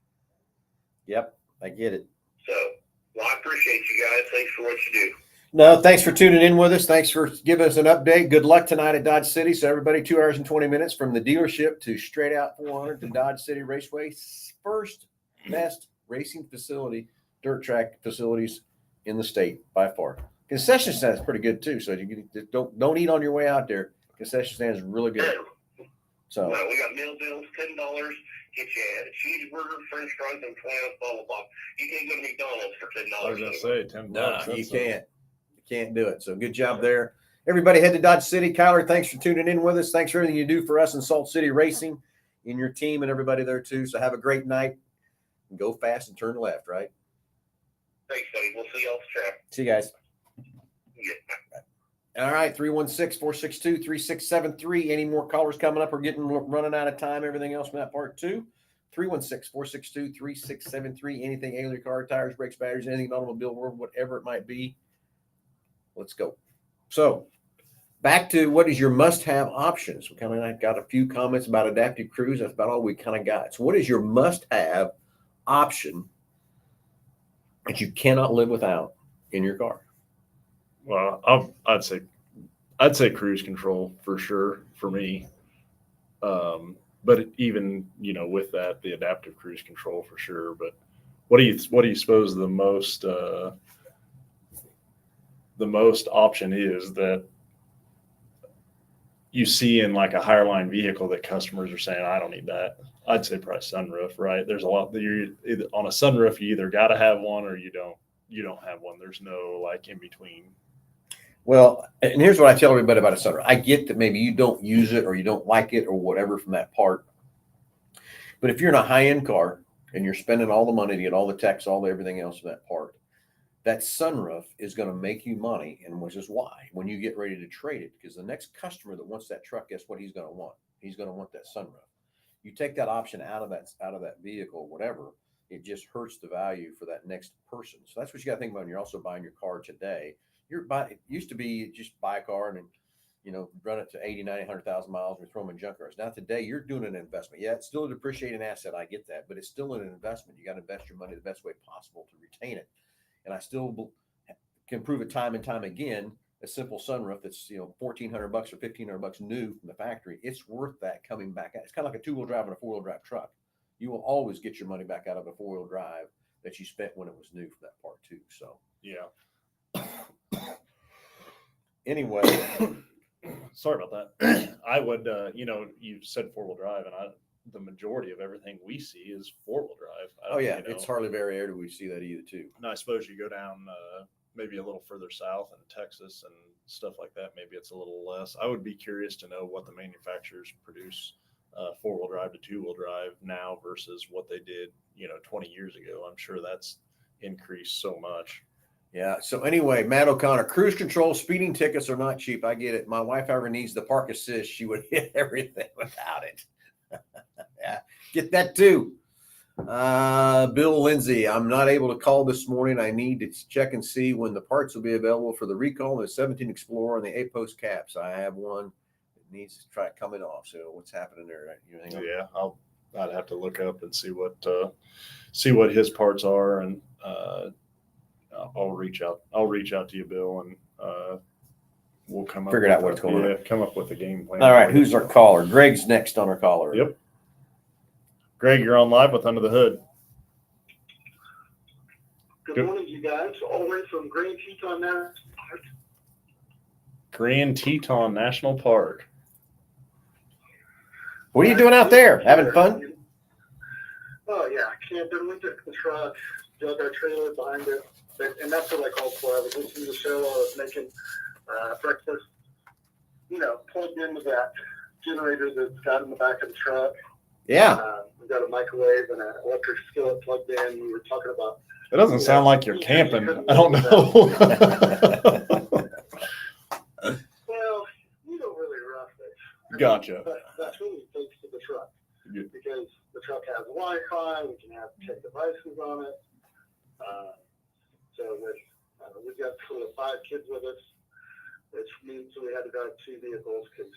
Yep, I get it. So, well, I appreciate you guys. Thanks for what you do. No, thanks for tuning in with us. Thanks for giving us an update. Good luck tonight at Dodge City. So everybody, 2 hours and 20 minutes from the dealership to straight out 400 to Dodge City Raceway. First best racing facility, dirt track facilities in the state by far. Concession stand is pretty good too. So you don't eat on your way out there. Concession stand is really good. So well, we got meal deals, $10. Get you a cheeseburger, French fries, and 20-ounce bottle pop. You can't go to McDonald's for $10. I was gonna say $10. no, you can't. Can't do it. So good job there. Everybody head to Dodge City. Kyler, thanks for tuning in with us. Thanks for everything you do for us in Salt City Racing, in your team and everybody there too. So have a great night. Go fast and turn left, right? Thanks, buddy. We'll see you all at the track. See you guys. Yeah. All right, 316-462-3673. Any more callers coming up? We're running out of time. Everything else from that part too. 316-462-3673. Anything alien car, tires, brakes, batteries, anything in automobile world, whatever it might be. Let's go. So back to what is your must-have options. We kind of got a few comments about adaptive cruise. That's about all we kind of got. So what is your must-have option that you cannot live without in your car? Well, I'd say cruise control for sure for me. But even, you know, with that, the adaptive cruise control for sure. But what do you suppose the most option is that you see in like a higher line vehicle that customers are saying, I don't need that? I'd say probably sunroof, right? There's a lot that you're either on a sunroof, you either got to have one or you don't have one. There's no like in between. Well, and here's what I tell everybody about a sunroof. I get that maybe you don't use it or you don't like it or whatever from that part. But if you're in a high-end car and you're spending all the money to get all the techs, all the everything else for that part, that sunroof is going to make you money, and which is why when you get ready to trade it, because the next customer that wants that truck, guess what he's going to want? He's going to want that sunroof. You take that option out of that vehicle, whatever, it just hurts the value for that next person. So that's what you got to think about when you're also buying your car today. It used to be just buy a car and run it to 80, 90, 100,000 miles and throw them in junk cars. Now today you're doing an investment. Yeah, it's still a depreciating asset. I get that, but it's still an investment. You got to invest your money the best way possible to retain it. And I still can prove it time and time again. A simple sunroof that's $1,400 or $1,500 new from the factory. It's worth that coming back. It's kind of like a 2-wheel drive and a 4-wheel drive truck. You will always get your money back out of a 4-wheel drive that you spent when it was new for that part too. So Yeah. anyway, Sorry about that. I would, you said 4-wheel drive, and the majority of everything we see is 4-wheel drive. oh yeah, it's hardly very rare do we see that either too. And I suppose you go down maybe a little further south in Texas and stuff like that. Maybe it's a little less. I would be curious to know what the manufacturers produce 4-wheel drive to 2-wheel drive now versus what they did, 20 years ago. I'm sure that's increased so much. Yeah. So anyway, Matt O'Connor, cruise control, speeding tickets are not cheap. I get it. My wife ever needs the park assist. She would hit everything without it. Yeah, get that too. Bill Lindsay, I'm not able to call this morning. I need to check and see when the parts will be available for the recall of the 17 Explorer and the 8-post caps. I have one that needs to try coming off. So what's happening there? Yeah, I'd have to look up and see what his parts are, and I'll reach out to you, Bill, and we'll come up Figure out what's going on. Yeah, come up with a game plan. All right, who's our caller? Greg's next on our caller. Yep. Greg, you're on live with Under the Hood. Good morning, you guys. All the way from Grand Teton National Park. Grand Teton National Park. What are you doing out there? Having fun? Oh yeah, camping. We took the truck, dug our trailer behind it, and that's what I called for. I was listening to the show. I was making breakfast. Plugged into that generator that's got in the back of the truck. Yeah. We've got a microwave and an electric skillet plugged in. We were talking about. It doesn't sound like you're camping. I don't know. Well, you don't really rough it. Gotcha. But that's really thanks to the truck. Good. Because the truck has Wi-Fi, we can have 10 devices on it. So we've got 5 kids with us, which means we had to drive 2 vehicles because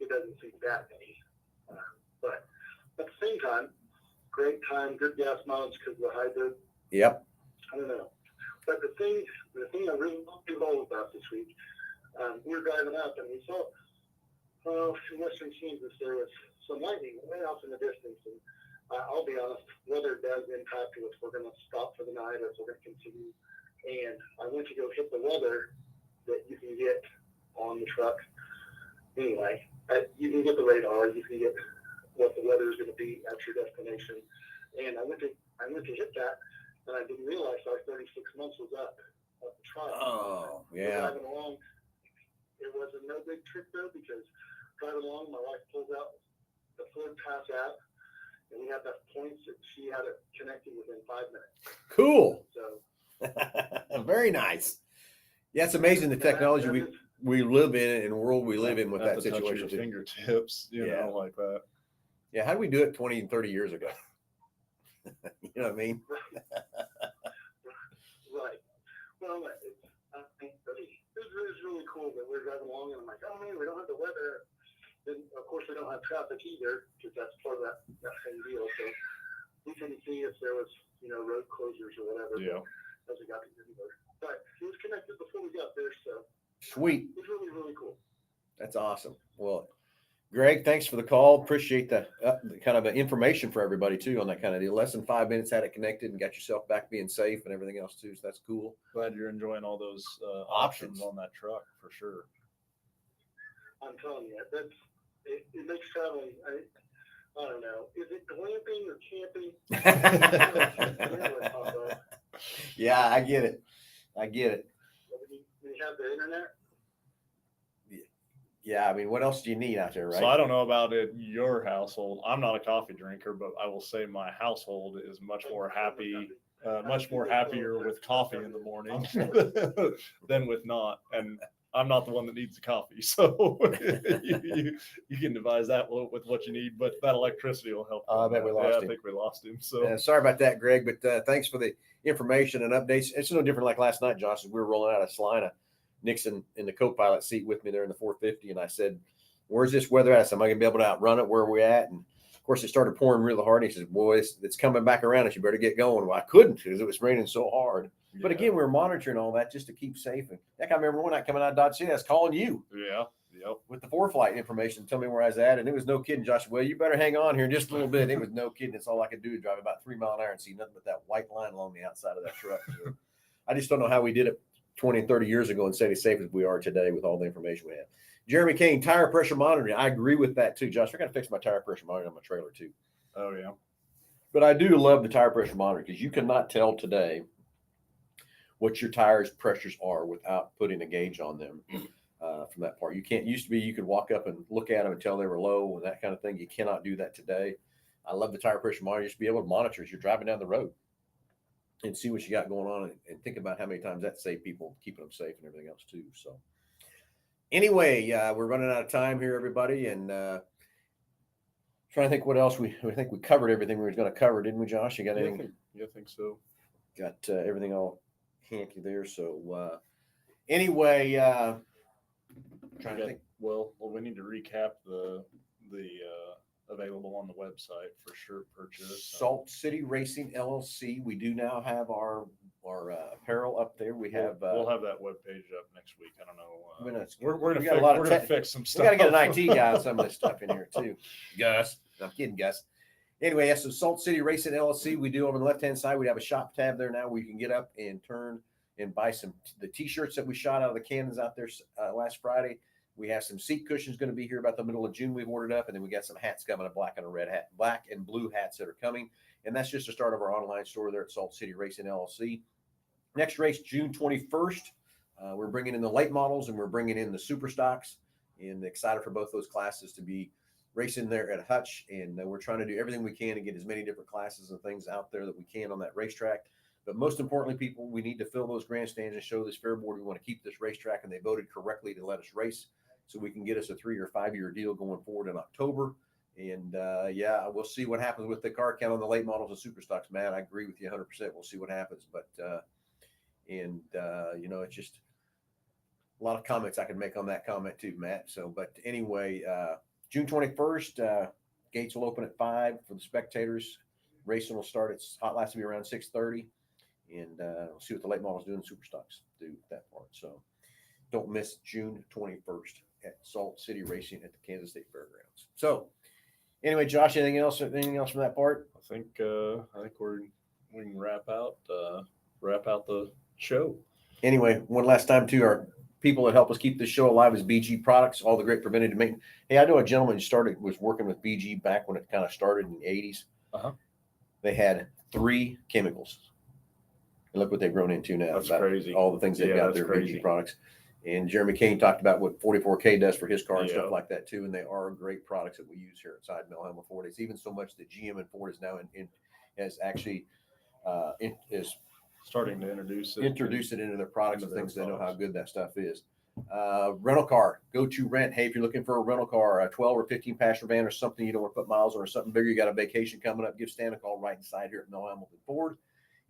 it doesn't seem that many. But at the same time, great time, good gas mileage because of the hybrid. Yep. I don't know. But the thing I really involved about this week, we were driving up and we saw in Western Kansas there was some lightning way off in the distance. And I'll be honest, weather does impact if we're going to stop for the night or if we're going to continue. And I went to go hit the weather that you can get on the truck. Anyway, you can get the radar, you can get what the weather is going to be at your destination. And I went to hit that, and I didn't realize our 36 months was up the truck. Oh, yeah. Driving along, it wasn't no big trick though, because driving along, my wife pulls out the Ford Pass app, and we had that points that she had it connected within 5 minutes. Cool. So very nice. Yeah, it's amazing the technology we live in and the world we live in with that situation. Touch your fingertips, like that. Yeah, how did we do it 20 and 30 years ago? You know what I mean? Right. Well, it was really cool that we're driving along, and I'm like, oh man, we don't have the weather. Then of course we don't have traffic either, because that's part of that same deal. So we couldn't see if there was road closures or whatever. Yeah. As we got to Denver, but he was connected before we got there, so sweet. It's really, really cool. That's awesome. Well, Greg, thanks for the call. Appreciate the kind of information for everybody too on that kind of deal. Less than 5 minutes, had it connected and got yourself back being safe and everything else too. So that's cool. Glad you're enjoying all those options on that truck for sure. I'm telling you, it makes traveling. I don't know. Is it glamping or camping? Yeah, I get it. When you have the internet. Yeah, I mean, what else do you need out there, right? So I don't know about your household. I'm not a coffee drinker, but I will say my household is much more happier with coffee in the morning than with not. And I'm not the one that needs the coffee, so you can devise that with what you need. But that electricity will help. I bet we lost him. I think we lost him. So sorry about that, Greg, but thanks for the information and updates. It's no different like last night, Josh, as we were rolling out of Salina. Nixon in the co-pilot seat with me there in the 450, and I said, "Where's this weather at?" I said, "Am I gonna be able to outrun it? Where are we at?" And of course, it started pouring really hard. And he says, "Boy, it's coming back around us. You better get going." Well, I couldn't because it was raining so hard. Yeah. But again, we were monitoring all that just to keep safe. And heck, I remember one night coming out of Dodge City, I was calling you. Yeah. Yep. With the flight information, tell me where I was at, and it was no kidding, Josh. Well, you better hang on here just a little bit. It was no kidding. It's all I could do is drive about 3 mile an hour and see nothing but that white line along the outside of that truck. So I just don't know how we did it 20 and 30 years ago and stayed as safe as we are today with all the information we have. Jeremy Kane, tire pressure monitoring. I agree with that too, Josh. I got to fix my tire pressure monitoring on my trailer too. Oh yeah. But I do love the tire pressure monitoring because you cannot tell today what your tires pressures are without putting a gauge on them. From that part, you can't. Used to be you could walk up and look at them and tell they were low and that kind of thing. You cannot do that today. I love the tire pressure monitor. Just be able to monitor as you're driving down the road and see what you got going on and think about how many times that saved people, keeping them safe and everything else too. So anyway, we're running out of time here, everybody, and trying to think what else we think we covered everything we were going to cover, didn't we, Josh? You got anything? Yeah, I think so. Got everything all hanky there. So anyway, trying to think. Well, we need to recap the available on the website for shirt purchase. Salt City Racing LLC. We do now have our apparel up there. We have we'll have that webpage up next week. I don't know. We're gonna fix some stuff. We got to get an IT guy on some of this stuff in here too. Gus, I'm kidding, Gus. Anyway, yeah, so Salt City Racing LLC. We do over on the left hand side. We have a shop tab there now where you can get up and turn and buy the t-shirts that we shot out of the cannons out there last Friday. We have some seat cushions going to be here about the middle of June. We've ordered up, and then we got some hats coming, a black and a red hat, black and blue hats that are coming. And that's just the start of our online store there at Salt City Racing LLC. Next race, June 21st. We're bringing in the late models and we're bringing in the super stocks, and excited for both those classes to be racing there at Hutch. And we're trying to do everything we can to get as many different classes and things out there that we can on that racetrack. But most importantly, people, we need to fill those grandstands and show this fair board we want to keep this racetrack, and they voted correctly to let us race so we can get us a 3 or 5 year deal going forward in October. And yeah, we'll see what happens with the car count on the late models and super stocks, Matt. I agree with you 100%. We'll see what happens. But, you know, it's just a lot of comments I can make on that comment too, Matt. So, but anyway, June 21st, gates will open at 5 for the spectators. Racing will start. Its hot laps will be around 6:30. And we'll see what the late models do and super stocks do that part. So don't miss June 21st at Salt City Racing at the Kansas State Fairgrounds. So anyway, Josh, anything else from that part? I think we can wrap out the show. Anyway, one last time to our people that help us keep this show alive is BG Products, all the great preventative maintenance. Hey, I know a gentleman who was working with BG back when it kind of started in the 80s. Uh-huh. They had 3 chemicals. And look what they've grown into now. That's crazy. All the things they've got there, BG Products. And Jeremy Kane talked about what 44K does for his car and stuff like that too. And they are great products that we use here inside Melhama Ford. It's even so much that GM and Ford is now is actually is starting to introduce it into their products and things. They know how good that stuff is. Rental car, go to rent. Hey, if you're looking for a rental car, a 12 or 15 passenger van or something you don't want to put miles on or something bigger, you got a vacation coming up, give Stan a call right inside here at Melhama Ford.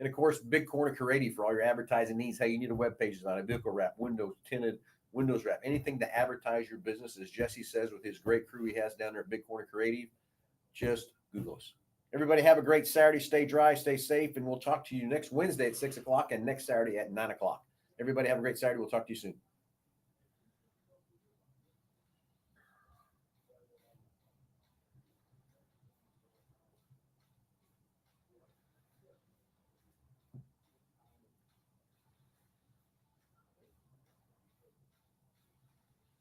And of course, Big Corner Carady for all your advertising needs. Hey, you need a web page design, a vehicle wrap, windows, tinted windows wrap, anything to advertise your business. As Jesse says with his great crew he has down there at Big Corner Carady, just Google us. Everybody have a great Saturday. Stay dry, stay safe, and we'll talk to you next Wednesday at 6 o'clock and next Saturday at 9 o'clock. Everybody have a great Saturday. We'll talk to you soon.